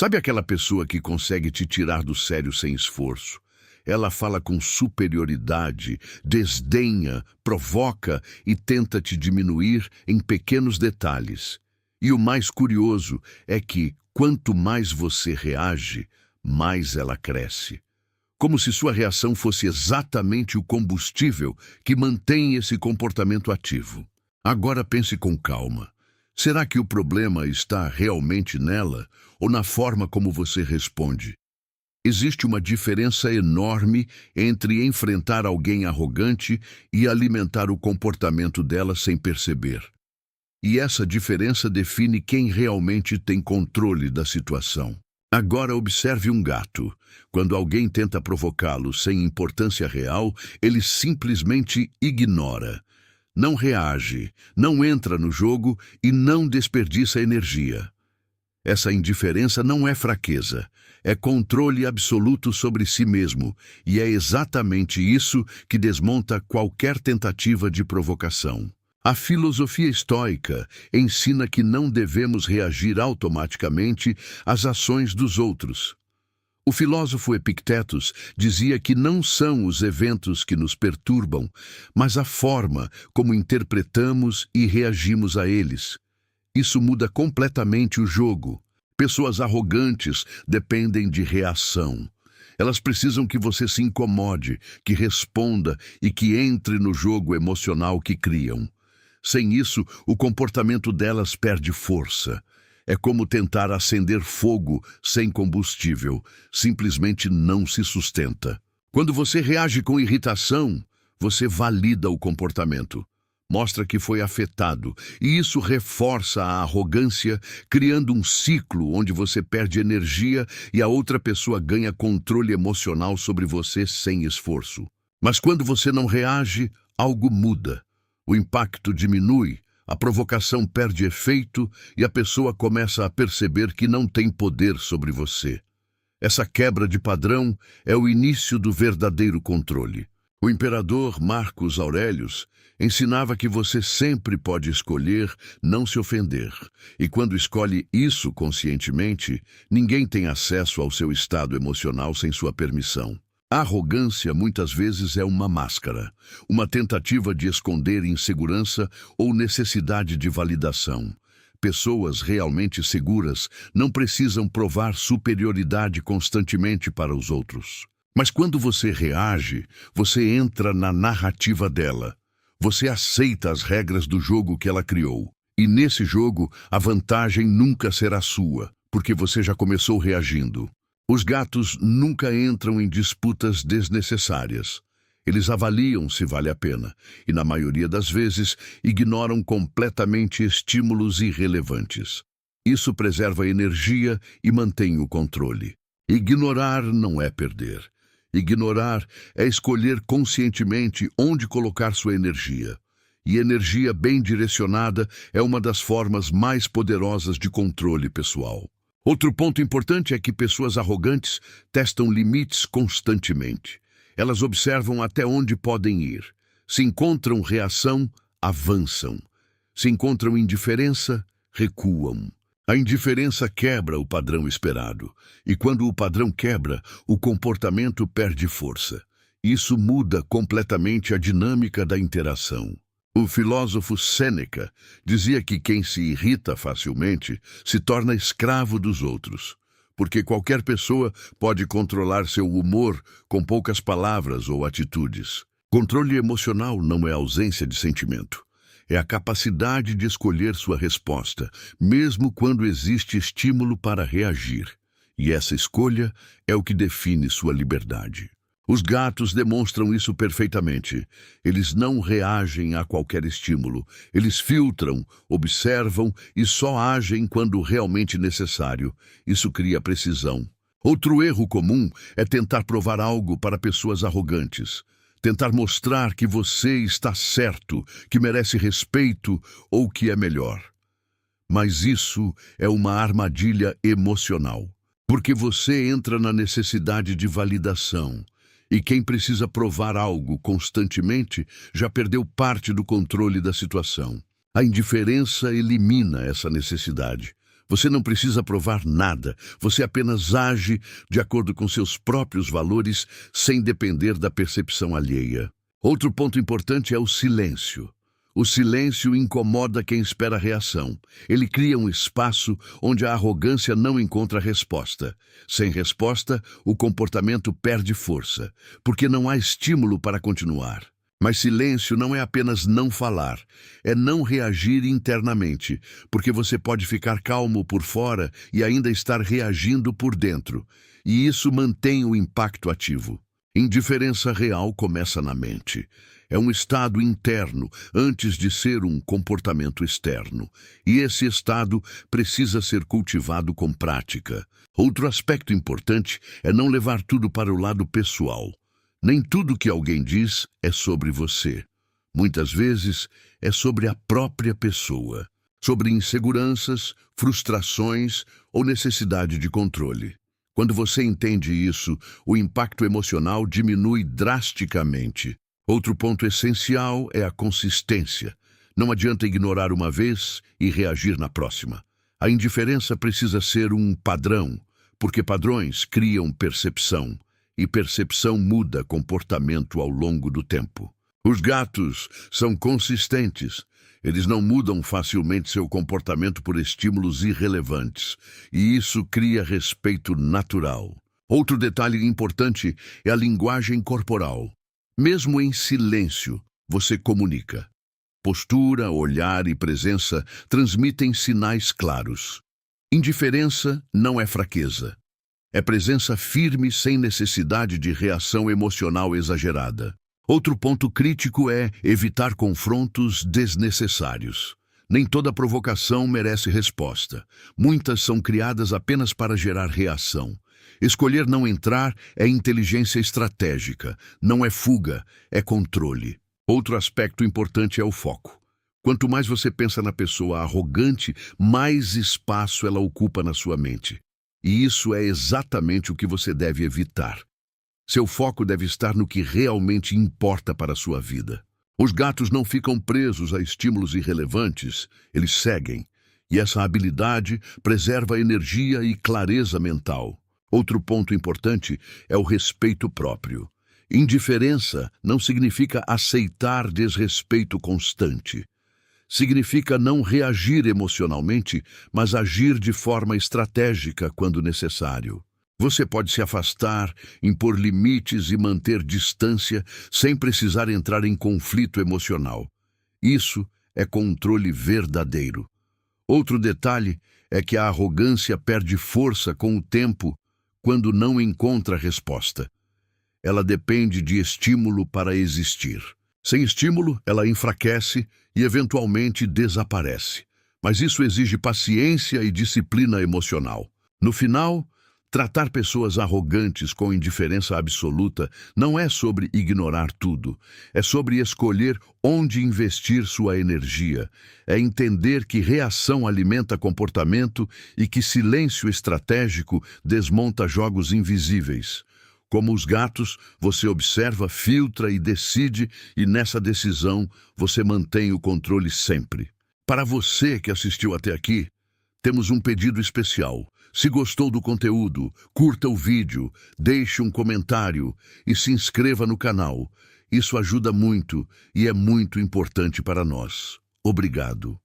Sabe aquela pessoa que consegue te tirar do sério sem esforço? Ela fala com superioridade, desdenha, provoca e tenta te diminuir em pequenos detalhes. E o mais curioso é que, quanto mais você reage, mais ela cresce. Como se sua reação fosse exatamente o combustível que mantém esse comportamento ativo. Agora pense com calma. Será que o problema está realmente nela ou na forma como você responde? Existe uma diferença enorme entre enfrentar alguém arrogante e alimentar o comportamento dela sem perceber. E essa diferença define quem realmente tem controle da situação. Agora observe um gato. Quando alguém tenta provocá-lo sem importância real, ele simplesmente ignora. Não reage, não entra no jogo e não desperdiça energia. Essa indiferença não é fraqueza, é controle absoluto sobre si mesmo, e é exatamente isso que desmonta qualquer tentativa de provocação. A filosofia estoica ensina que não devemos reagir automaticamente às ações dos outros. O filósofo Epictetus dizia que não são os eventos que nos perturbam, mas a forma como interpretamos e reagimos a eles. Isso muda completamente o jogo. Pessoas arrogantes dependem de reação. Elas precisam que você se incomode, que responda e que entre no jogo emocional que criam. Sem isso, o comportamento delas perde força. É como tentar acender fogo sem combustível. Simplesmente não se sustenta. Quando você reage com irritação, você valida o comportamento. Mostra que foi afetado, e isso reforça a arrogância, criando um ciclo onde você perde energia e a outra pessoa ganha controle emocional sobre você sem esforço. Mas quando você não reage, algo muda. O impacto diminui, a provocação perde efeito e a pessoa começa a perceber que não tem poder sobre você. Essa quebra de padrão é o início do verdadeiro controle. O imperador Marcos Aurelius ensinava que você sempre pode escolher não se ofender. E quando escolhe isso conscientemente, ninguém tem acesso ao seu estado emocional sem sua permissão. A arrogância muitas vezes é uma máscara, uma tentativa de esconder insegurança ou necessidade de validação. Pessoas realmente seguras não precisam provar superioridade constantemente para os outros. Mas quando você reage, você entra na narrativa dela. Você aceita as regras do jogo que ela criou. E nesse jogo, a vantagem nunca será sua, porque você já começou reagindo. Os gatos nunca entram em disputas desnecessárias. Eles avaliam se vale a pena, e na maioria das vezes ignoram completamente estímulos irrelevantes. Isso preserva a energia e mantém o controle. Ignorar não é perder. Ignorar é escolher conscientemente onde colocar sua energia. E energia bem direcionada é uma das formas mais poderosas de controle pessoal. Outro ponto importante é que pessoas arrogantes testam limites constantemente. Elas observam até onde podem ir. Se encontram reação, avançam. Se encontram indiferença, recuam. A indiferença quebra o padrão esperado, e quando o padrão quebra, o comportamento perde força. Isso muda completamente a dinâmica da interação. O filósofo Sêneca dizia que quem se irrita facilmente se torna escravo dos outros, porque qualquer pessoa pode controlar seu humor com poucas palavras ou atitudes. Controle emocional não é ausência de sentimento. É a capacidade de escolher sua resposta, mesmo quando existe estímulo para reagir. E essa escolha é o que define sua liberdade. Os gatos demonstram isso perfeitamente. Eles não reagem a qualquer estímulo. Eles filtram, observam e só agem quando realmente necessário. Isso cria precisão. Outro erro comum é tentar provar algo para pessoas arrogantes. Tentar mostrar que você está certo, que merece respeito ou que é melhor. Mas isso é uma armadilha emocional, porque você entra na necessidade de validação. E quem precisa provar algo constantemente já perdeu parte do controle da situação. A indiferença elimina essa necessidade. Você não precisa provar nada, você apenas age de acordo com seus próprios valores, sem depender da percepção alheia. Outro ponto importante é o silêncio. O silêncio incomoda quem espera reação. Ele cria um espaço onde a arrogância não encontra resposta. Sem resposta, o comportamento perde força, porque não há estímulo para continuar. Mas silêncio não é apenas não falar, é não reagir internamente, porque você pode ficar calmo por fora e ainda estar reagindo por dentro, e isso mantém o impacto ativo. Indiferença real começa na mente. É um estado interno antes de ser um comportamento externo, e esse estado precisa ser cultivado com prática. Outro aspecto importante é não levar tudo para o lado pessoal. Nem tudo que alguém diz é sobre você. Muitas vezes é sobre a própria pessoa, sobre inseguranças, frustrações ou necessidade de controle. Quando você entende isso, o impacto emocional diminui drasticamente. Outro ponto essencial é a consistência. Não adianta ignorar uma vez e reagir na próxima. A indiferença precisa ser um padrão, porque padrões criam percepção. E percepção muda comportamento ao longo do tempo. Os gatos são consistentes. Eles não mudam facilmente seu comportamento por estímulos irrelevantes, e isso cria respeito natural. Outro detalhe importante é a linguagem corporal. Mesmo em silêncio, você comunica. Postura, olhar e presença transmitem sinais claros. Indiferença não é fraqueza. É presença firme sem necessidade de reação emocional exagerada. Outro ponto crítico é evitar confrontos desnecessários. Nem toda provocação merece resposta. Muitas são criadas apenas para gerar reação. Escolher não entrar é inteligência estratégica, não é fuga, é controle. Outro aspecto importante é o foco. Quanto mais você pensa na pessoa arrogante, mais espaço ela ocupa na sua mente. E isso é exatamente o que você deve evitar. Seu foco deve estar no que realmente importa para a sua vida. Os gatos não ficam presos a estímulos irrelevantes, eles seguem. E essa habilidade preserva energia e clareza mental. Outro ponto importante é o respeito próprio. Indiferença não significa aceitar desrespeito constante. Significa não reagir emocionalmente, mas agir de forma estratégica quando necessário. Você pode se afastar, impor limites e manter distância sem precisar entrar em conflito emocional. Isso é controle verdadeiro. Outro detalhe é que a arrogância perde força com o tempo quando não encontra resposta. Ela depende de estímulo para existir. Sem estímulo, ela enfraquece e eventualmente desaparece. Mas isso exige paciência e disciplina emocional. No final, tratar pessoas arrogantes com indiferença absoluta não é sobre ignorar tudo. É sobre escolher onde investir sua energia. É entender que reação alimenta comportamento e que silêncio estratégico desmonta jogos invisíveis. Como os gatos, você observa, filtra e decide, e nessa decisão você mantém o controle sempre. Para você que assistiu até aqui, temos um pedido especial. Se gostou do conteúdo, curta o vídeo, deixe um comentário e se inscreva no canal. Isso ajuda muito e é muito importante para nós. Obrigado.